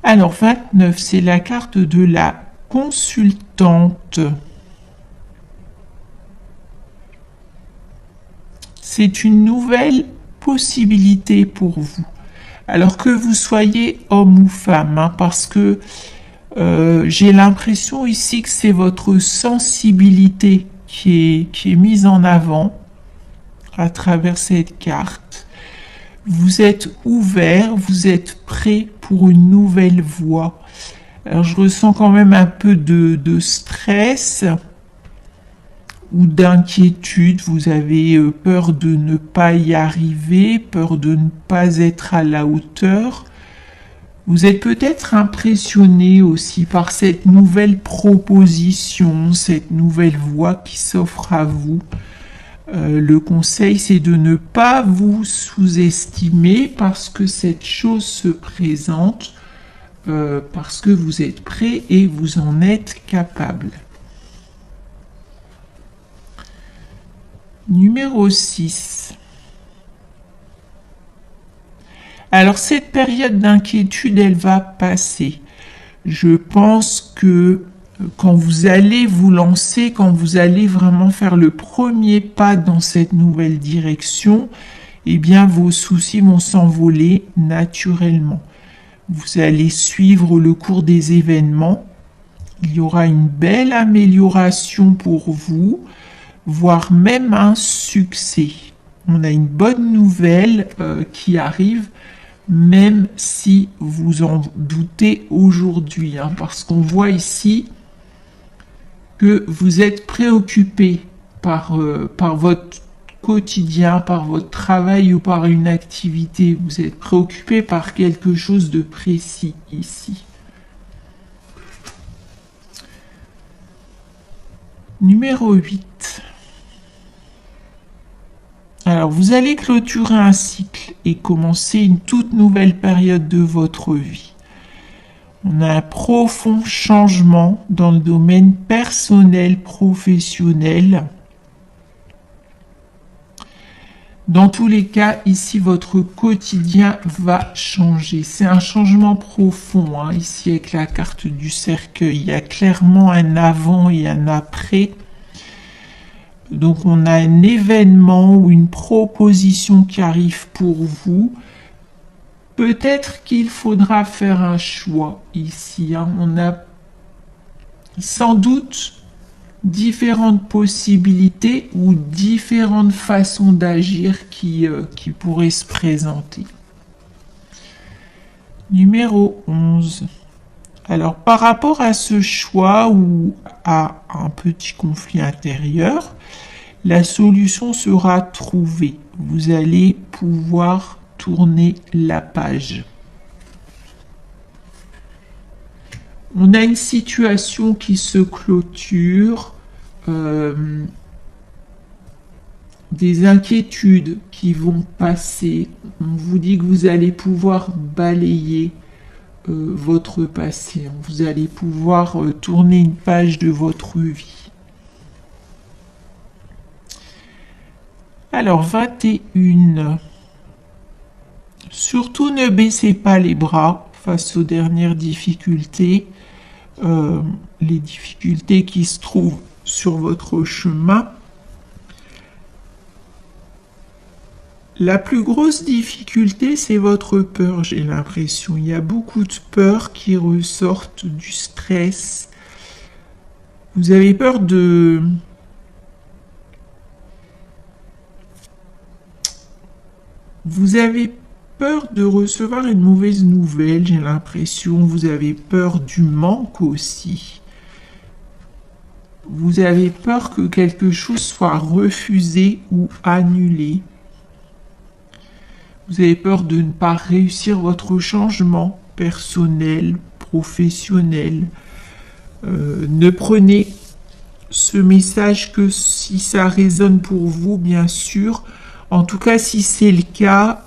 Alors 29, c'est la carte de la consultante. C'est une nouvelle possibilité pour vous. Alors que vous soyez homme ou femme, hein, parce que j'ai l'impression ici que c'est votre sensibilité qui est mise en avant à travers cette carte. Vous êtes ouvert, vous êtes prêt pour une nouvelle voie. Alors je ressens quand même un peu de stress ou d'inquiétude. Vous avez peur de ne pas y arriver, peur de ne pas être à la hauteur. Vous êtes peut-être impressionné aussi par cette nouvelle proposition, cette nouvelle voie qui s'offre à vous. Le conseil, c'est de ne pas vous sous-estimer parce que cette chose se présente, parce que vous êtes prêt et vous en êtes capable. Numéro 6. Alors cette période d'inquiétude, elle va passer. Je pense que quand vous allez vous lancer, quand vous allez vraiment faire le premier pas dans cette nouvelle direction, eh bien vos soucis vont s'envoler naturellement. Vous allez suivre le cours des événements. Il y aura une belle amélioration pour vous, voire même un succès. On a une bonne nouvelle qui arrive, même si vous en doutez aujourd'hui, hein, parce qu'on voit ici que vous êtes préoccupé par votre quotidien, par votre travail ou par une activité. Vous êtes préoccupé par quelque chose de précis ici. Numéro 8. Alors, vous allez clôturer un cycle et commencer une toute nouvelle période de votre vie. On a un profond changement dans le domaine personnel, professionnel. Dans tous les cas, ici, votre quotidien va changer. C'est un changement profond, hein, ici, avec la carte du cercueil. Il y a clairement un avant et un après. Donc, on a un événement ou une proposition qui arrive pour vous. Peut-être qu'il faudra faire un choix ici, hein. On a sans doute différentes possibilités ou différentes façons d'agir qui pourraient se présenter. Numéro 11. Alors, par rapport à ce choix ou à un petit conflit intérieur, la solution sera trouvée. Vous allez pouvoir tourner la page. On a une situation qui se clôture, des inquiétudes qui vont passer. On vous dit que vous allez pouvoir balayer votre passé. Vous allez pouvoir tourner une page de votre vie. Alors, 21. Surtout ne baissez pas les bras face aux dernières difficultés, les difficultés qui se trouvent sur votre chemin. La plus grosse difficulté, c'est votre peur, j'ai l'impression. Il y a beaucoup de peurs qui ressortent du stress. Vous avez peur de... Vous avez peur de recevoir une mauvaise nouvelle, j'ai l'impression. Vous avez peur du manque aussi. Vous avez peur que quelque chose soit refusé ou annulé. Vous avez peur de ne pas réussir votre changement personnel, professionnel. Ne prenez ce message que si ça résonne pour vous, bien sûr. En tout cas, si c'est le cas,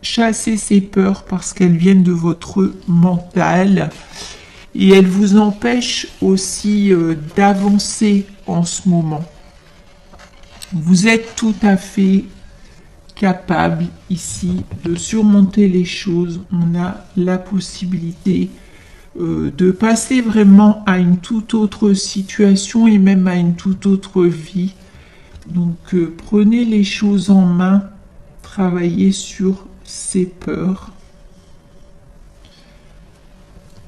chassez ces peurs parce qu'elles viennent de votre mental et elles vous empêchent aussi d'avancer en ce moment. Vous êtes tout à fait capable ici de surmonter les choses. On a la possibilité de passer vraiment à une toute autre situation et même à une toute autre vie. Donc prenez les choses en main, travaillez sur ces peurs.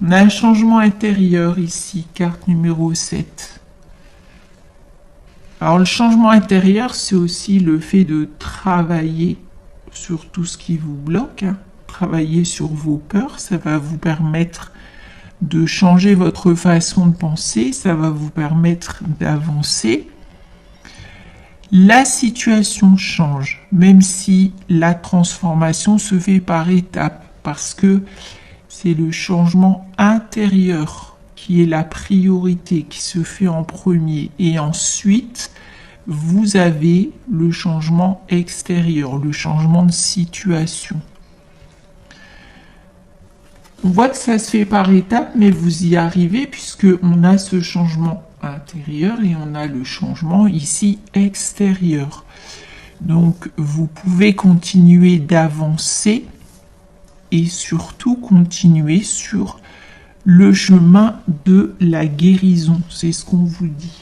On a un changement intérieur ici, carte numéro 7. Alors le changement intérieur, c'est aussi le fait de travailler sur tout ce qui vous bloque, hein. Travailler sur vos peurs, ça va vous permettre de changer votre façon de penser, ça va vous permettre d'avancer. La situation change, même si la transformation se fait par étapes, parce que c'est le changement intérieur qui est la priorité, qui se fait en premier. Et ensuite, vous avez le changement extérieur, le changement de situation. On voit que ça se fait par étapes, mais vous y arrivez puisque on a ce changement intérieur et on a le changement ici extérieur. Donc vous pouvez continuer d'avancer et surtout continuer sur le chemin de la guérison. C'est ce qu'on vous dit.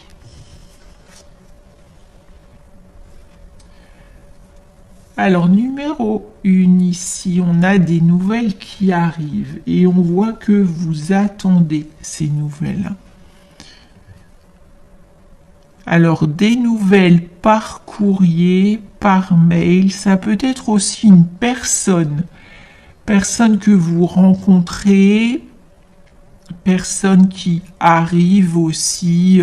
Alors, numéro 1, ici, on a des nouvelles qui arrivent et on voit que vous attendez ces nouvelles. Alors, des nouvelles par courrier, par mail, ça peut être aussi une personne que vous rencontrez, personne qui arrive aussi,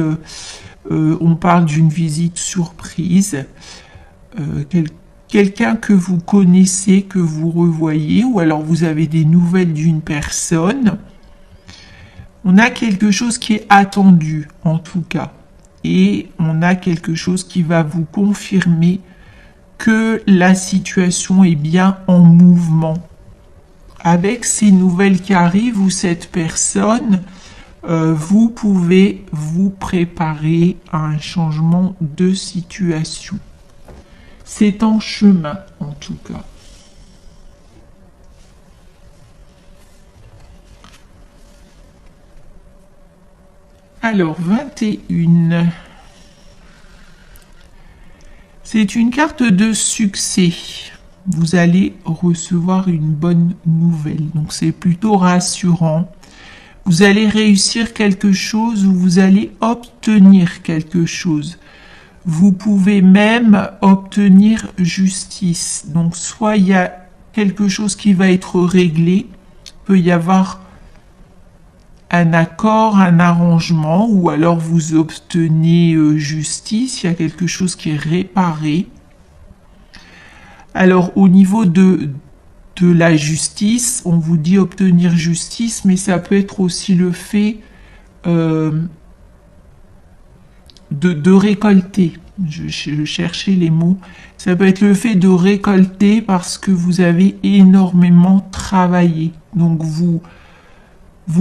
on parle d'une visite surprise, quelqu'un que vous connaissez, que vous revoyez, ou alors vous avez des nouvelles d'une personne. On a quelque chose qui est attendu, en tout cas. Et on a quelque chose qui va vous confirmer que la situation est bien en mouvement. Avec ces nouvelles qui arrivent ou cette personne, vous pouvez vous préparer à un changement de situation. C'est en chemin, en tout cas. Alors, 21. C'est une carte de succès. Vous allez recevoir une bonne nouvelle. Donc, c'est plutôt rassurant. Vous allez réussir quelque chose ou vous allez obtenir quelque chose. Vous pouvez même obtenir justice. Donc, soit il y a quelque chose qui va être réglé, il peut y avoir un accord, un arrangement, ou alors vous obtenez justice, il y a quelque chose qui est réparé. Alors, au niveau de la justice, on vous dit obtenir justice, mais ça peut être aussi le fait de récolter. Je cherchais les mots. Ça peut être le fait de récolter parce que vous avez énormément travaillé. Donc vous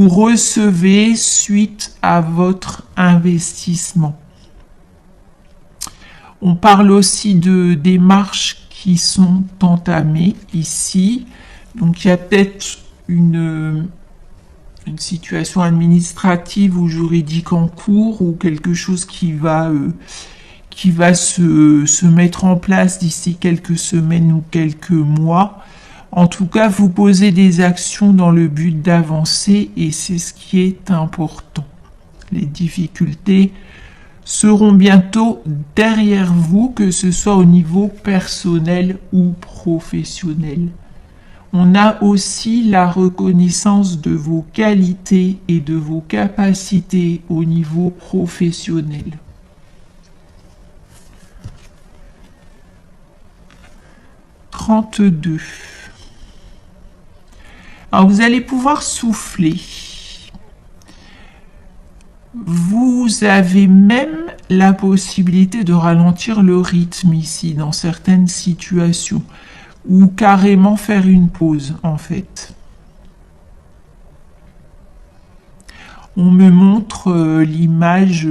recevez suite à votre investissement. On parle aussi de démarches qui sont entamées ici. Donc il y a peut-être une situation administrative ou juridique en cours ou quelque chose qui va se mettre en place d'ici quelques semaines ou quelques mois. En tout cas, vous posez des actions dans le but d'avancer et c'est ce qui est important. Les difficultés seront bientôt derrière vous, que ce soit au niveau personnel ou professionnel. On a aussi la reconnaissance de vos qualités et de vos capacités au niveau professionnel. « 32. Alors vous allez pouvoir souffler. Vous avez même la possibilité de ralentir le rythme ici dans certaines situations ou carrément faire une pause en fait. On me montre l'image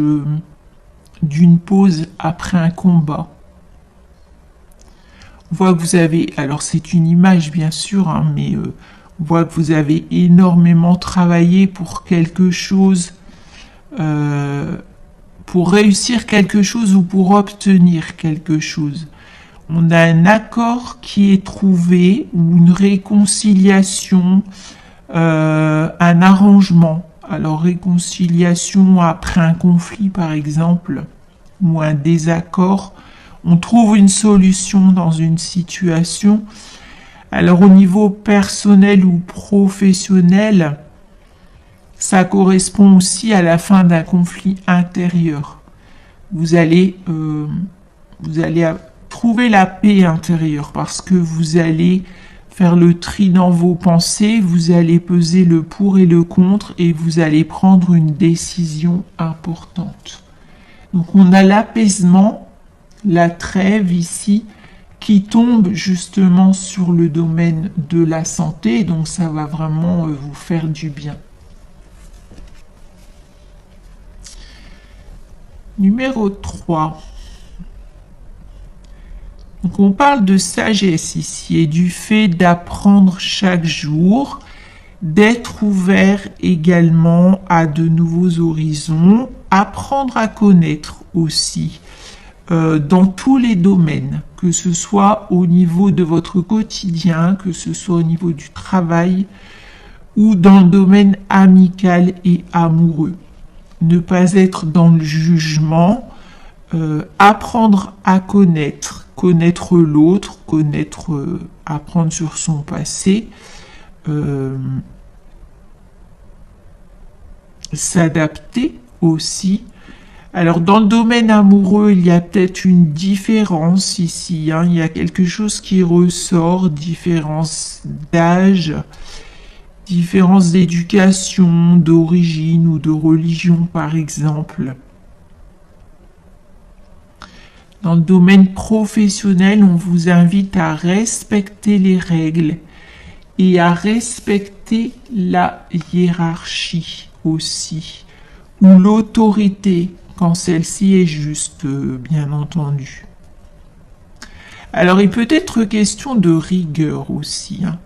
d'une pause après un combat. On voit que vous avez, alors c'est une image bien sûr, hein, mais on voit que vous avez énormément travaillé pour quelque chose, pour réussir quelque chose ou pour obtenir quelque chose. On a un accord qui est trouvé ou une réconciliation, un arrangement. Alors réconciliation après un conflit par exemple ou un désaccord, on trouve une solution dans une situation. Alors au niveau personnel ou professionnel, ça correspond aussi à la fin d'un conflit intérieur. Vous allez trouver la paix intérieure parce que vous allez faire le tri dans vos pensées, vous allez peser le pour et le contre et vous allez prendre une décision importante. Donc on a l'apaisement, la trêve ici, qui tombe justement sur le domaine de la santé, donc ça va vraiment vous faire du bien. Numéro 3. Donc on parle de sagesse ici et du fait d'apprendre chaque jour, d'être ouvert également à de nouveaux horizons, apprendre à connaître aussi dans tous les domaines, que ce soit au niveau de votre quotidien, que ce soit au niveau du travail ou dans le domaine amical et amoureux. Ne pas être dans le jugement, apprendre à connaître l'autre, apprendre sur son passé, s'adapter aussi. Alors dans le domaine amoureux, il y a peut-être une différence ici, hein, il y a quelque chose qui ressort, différence d'âge, différence d'éducation, d'origine ou de religion par exemple. Dans le domaine professionnel, on vous invite à respecter les règles et à respecter la hiérarchie aussi, ou l'autorité quand celle-ci est juste, bien entendu. Alors il peut être question de rigueur aussi, hein.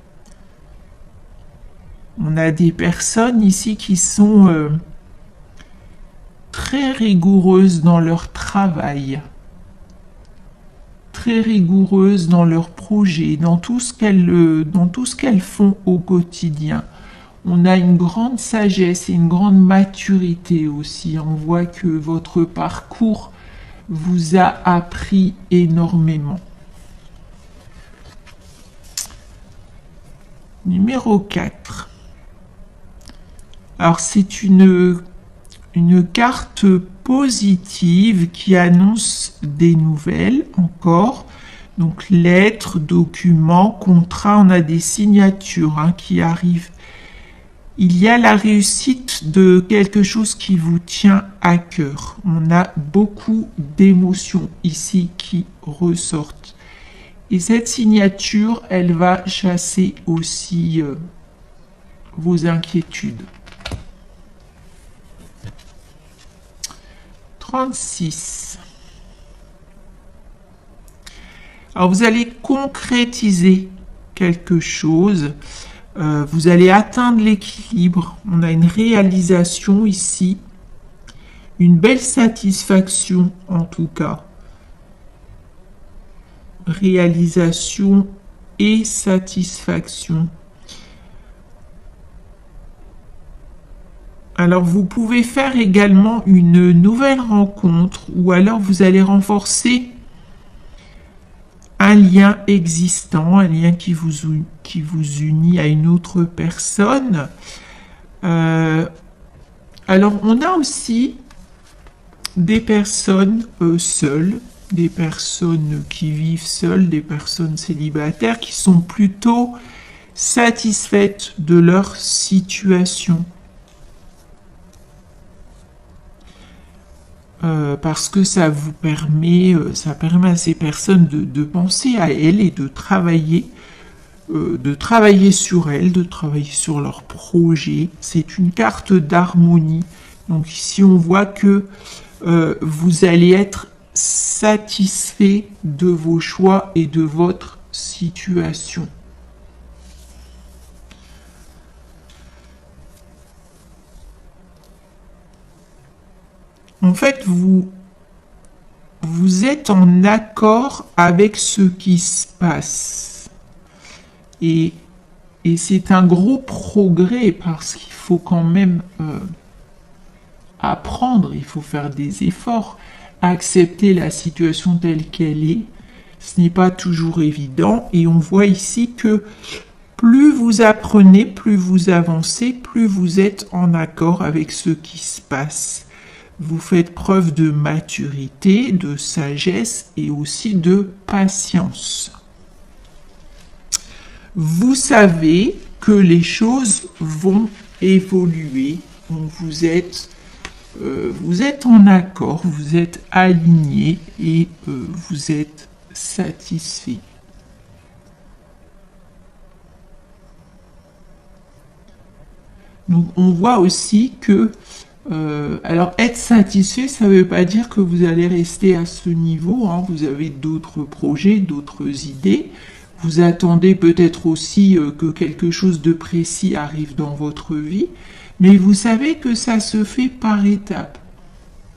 On a des personnes ici qui sont très rigoureuses dans leur travail, très rigoureuses dans leurs projets, dans tout ce qu'elles font au quotidien. On a une grande sagesse et une grande maturité aussi. On voit que votre parcours vous a appris énormément. Numéro 4. Alors c'est une carte positive qui annonce des nouvelles encore. Donc lettres, documents, contrats, on a des signatures qui arrivent. Il y a la réussite de quelque chose qui vous tient à cœur. On a beaucoup d'émotions ici qui ressortent. Et cette signature, elle va chasser aussi vos inquiétudes. 36. Alors vous allez concrétiser quelque chose. Vous allez atteindre l'équilibre. On a une réalisation ici. Une belle satisfaction en tout cas. Réalisation et satisfaction. Alors vous pouvez faire également une nouvelle rencontre ou alors vous allez renforcer un lien existant, un lien qui vous unit à une autre personne. Alors on a aussi des personnes seules, des personnes qui vivent seules, des personnes célibataires qui sont plutôt satisfaites de leur situation. Parce que ça permet à ces personnes de penser à elles et de travailler sur elles, de travailler sur leurs projets. C'est une carte d'harmonie. Donc ici on voit que vous allez être satisfait de vos choix et de votre situation. En fait, vous êtes en accord avec ce qui se passe. Et c'est un gros progrès parce qu'il faut quand même apprendre, il faut faire des efforts, accepter la situation telle qu'elle est. Ce n'est pas toujours évident et on voit ici que plus vous apprenez, plus vous avancez, plus vous êtes en accord avec ce qui se passe. Vous faites preuve de maturité, de sagesse et aussi de patience. Vous savez que les choses vont évoluer. Vous êtes en accord, vous êtes aligné et vous êtes satisfait. Donc on voit aussi que alors être satisfait, ça ne veut pas dire que vous allez rester à ce niveau, hein. Vous avez d'autres projets, d'autres idées. Vous attendez peut-être aussi que quelque chose de précis arrive dans votre vie, mais vous savez que ça se fait par étapes.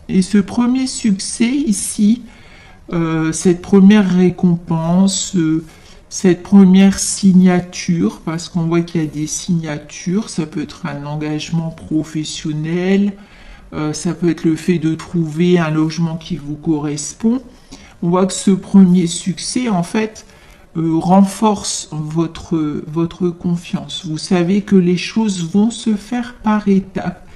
Et ce premier succès ici, cette première récompense, cette première signature, parce qu'on voit qu'il y a des signatures, ça peut être un engagement professionnel, ça peut être le fait de trouver un logement qui vous correspond. On voit que ce premier succès, en fait, renforce votre confiance. Vous savez que les choses vont se faire par étapes.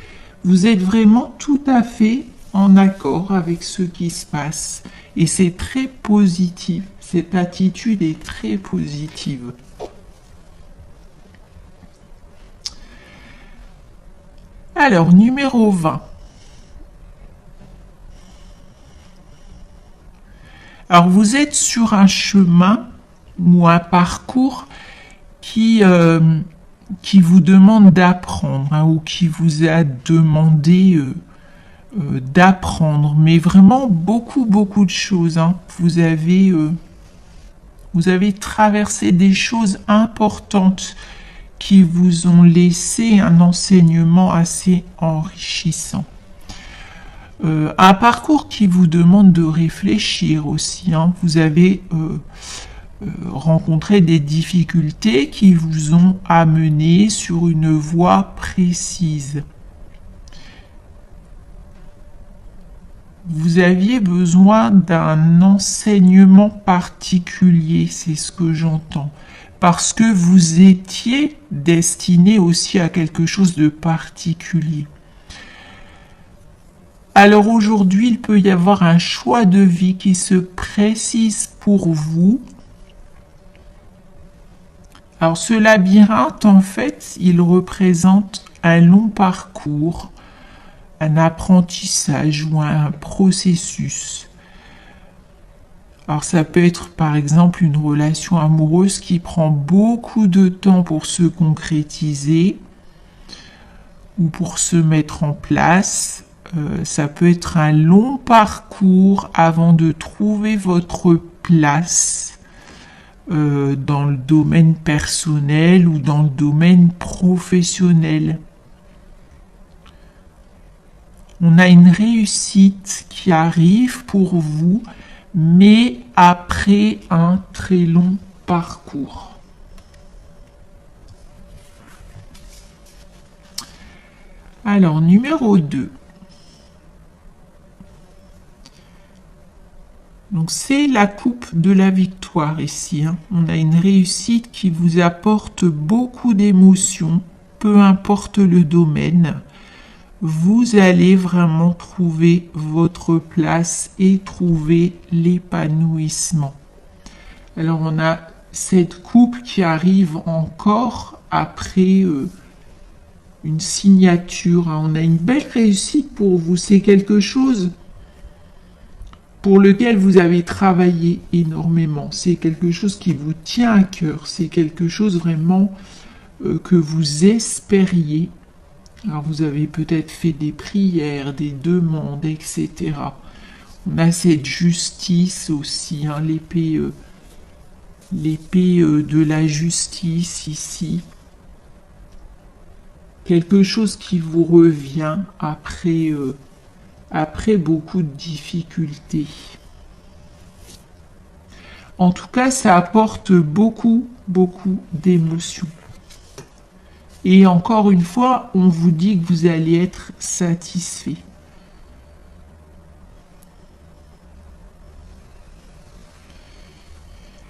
Vous êtes vraiment tout à fait en accord avec ce qui se passe. Et c'est très positif. Cette attitude est très positive. Alors, numéro 20. Alors, vous êtes sur un chemin ou un parcours qui vous demande d'apprendre, hein, ou qui vous a demandé d'apprendre, mais vraiment beaucoup de choses, hein. Vous avez traversé des choses importantes qui vous ont laissé un enseignement assez enrichissant. Un parcours qui vous demande de réfléchir aussi, hein. Vous avez rencontré des difficultés qui vous ont amené sur une voie précise. Vous aviez besoin d'un enseignement particulier, c'est ce que j'entends, parce que vous étiez destiné aussi à quelque chose de particulier. Alors aujourd'hui, il peut y avoir un choix de vie qui se précise pour vous. Alors ce labyrinthe, en fait, il représente un long parcours, un apprentissage ou un processus. Alors ça peut être par exemple une relation amoureuse qui prend beaucoup de temps pour se concrétiser ou pour se mettre en place. Ça peut être un long parcours avant de trouver votre place dans le domaine personnel ou dans le domaine professionnel. On a une réussite qui arrive pour vous, mais après un très long parcours. Alors, numéro 2. Donc c'est la coupe de la victoire ici, hein. On a une réussite qui vous apporte beaucoup d'émotions, peu importe le domaine. Vous allez vraiment trouver votre place et trouver l'épanouissement. Alors on a cette coupe qui arrive encore après une signature, hein. On a une belle réussite pour vous. C'est quelque chose pour lequel vous avez travaillé énormément. C'est quelque chose qui vous tient à cœur. C'est quelque chose vraiment que vous espériez. Alors vous avez peut-être fait des prières, des demandes, etc. On a cette justice aussi, hein, l'épée de la justice ici. Quelque chose qui vous revient après beaucoup de difficultés. En tout cas, ça apporte beaucoup d'émotions. Et encore une fois, on vous dit que vous allez être satisfait.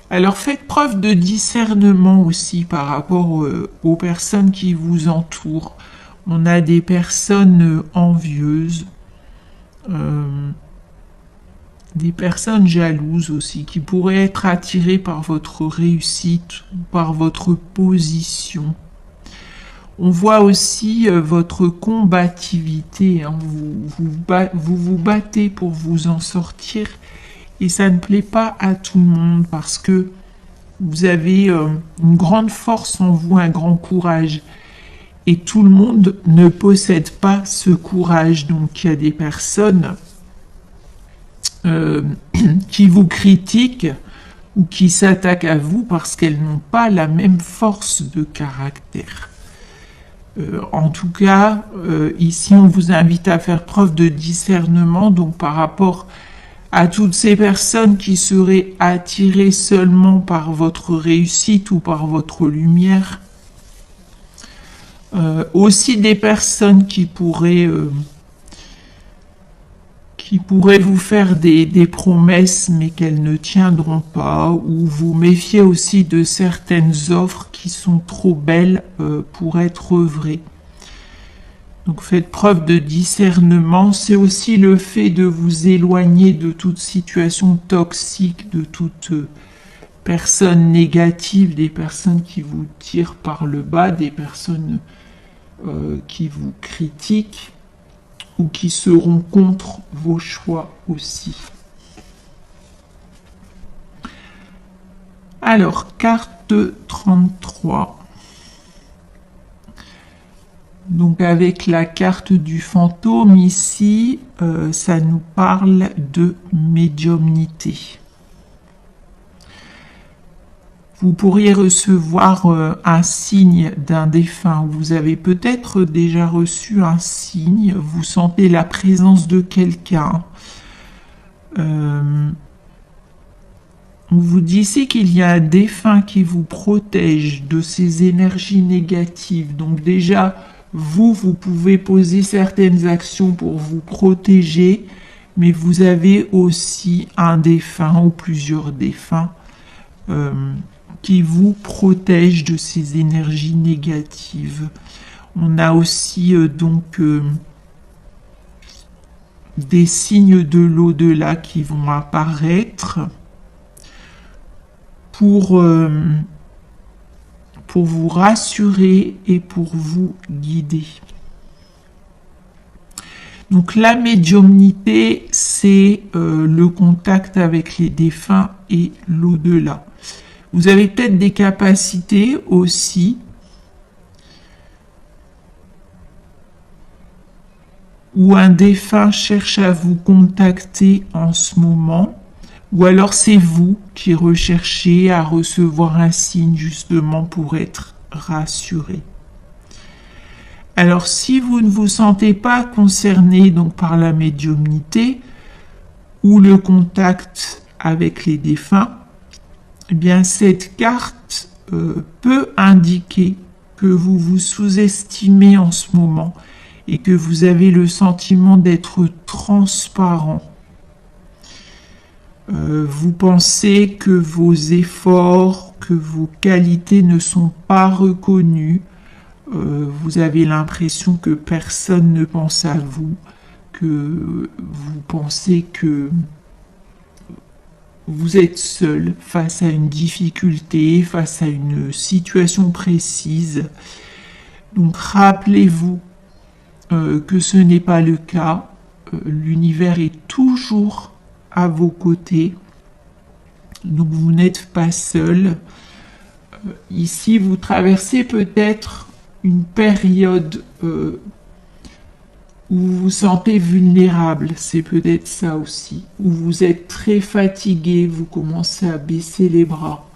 Alors faites preuve de discernement aussi par rapport aux personnes qui vous entourent. On a des personnes envieuses, des personnes jalouses aussi, qui pourraient être attirées par votre réussite, par votre position. On voit aussi votre combativité, hein. Vous battez pour vous en sortir et ça ne plaît pas à tout le monde parce que vous avez une grande force en vous, un grand courage. Et tout le monde ne possède pas ce courage. Donc il y a des personnes qui vous critiquent ou qui s'attaquent à vous parce qu'elles n'ont pas la même force de caractère. En tout cas, ici, on vous invite à faire preuve de discernement, donc par rapport à toutes ces personnes qui seraient attirées seulement par votre réussite ou par votre lumière. Aussi des personnes qui pourraient vous faire des promesses mais qu'elles ne tiendront pas, ou vous méfiez aussi de certaines offres qui sont trop belles pour être vraies. Donc faites preuve de discernement. C'est aussi le fait de vous éloigner de toute situation toxique, de toute personne négative, des personnes qui vous tirent par le bas, des personnes qui vous critiquent ou qui seront contre vos choix aussi. Alors, carte 33. Donc avec la carte du fantôme ici, ça nous parle de médiumnité. Vous pourriez recevoir un signe d'un défunt. Vous avez peut-être déjà reçu un signe. Vous sentez la présence de quelqu'un. On vous dit ici qu'il y a un défunt qui vous protège de ces énergies négatives. Donc déjà, vous pouvez poser certaines actions pour vous protéger, mais vous avez aussi un défunt ou plusieurs défunts qui vous protègent de ces énergies négatives. On a aussi des signes de l'au-delà qui vont apparaître pour vous rassurer et pour vous guider. Donc la médiumnité, c'est le contact avec les défunts et l'au-delà. Vous avez peut-être des capacités aussi où un défunt cherche à vous contacter en ce moment, ou alors c'est vous qui recherchez à recevoir un signe justement pour être rassuré. Alors si vous ne vous sentez pas concerné donc par la médiumnité ou le contact avec les défunts, eh bien cette carte peut indiquer que vous vous sous-estimez en ce moment et que vous avez le sentiment d'être transparent. Vous pensez que vos efforts, que vos qualités ne sont pas reconnus. Vous avez l'impression que personne ne pense à vous, que vous pensez que vous êtes seul face à une difficulté, face à une situation précise. Donc rappelez-vous que ce n'est pas le cas. L'univers est toujours à vos côtés. Donc vous n'êtes pas seul. Ici, vous traversez peut-être une période ou vous vous sentez vulnérable, c'est peut-être ça aussi, ou vous êtes très fatigué, vous commencez à baisser les bras.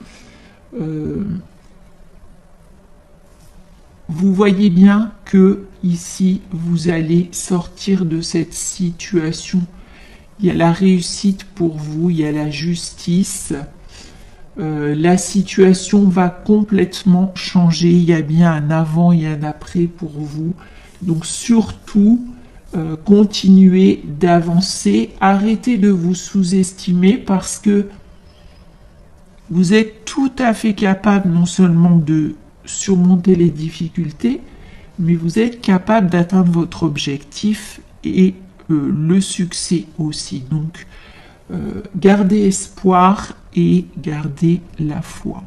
Vous voyez bien que ici, vous allez sortir de cette situation. Il y a la réussite pour vous, il y a la justice. La situation va complètement changer. Il y a bien un avant et un après pour vous. Donc surtout, continuez d'avancer. Arrêtez de vous sous-estimer parce que vous êtes tout à fait capable non seulement de surmonter les difficultés, mais vous êtes capable d'atteindre votre objectif et le succès aussi. Donc, gardez espoir et gardez la foi.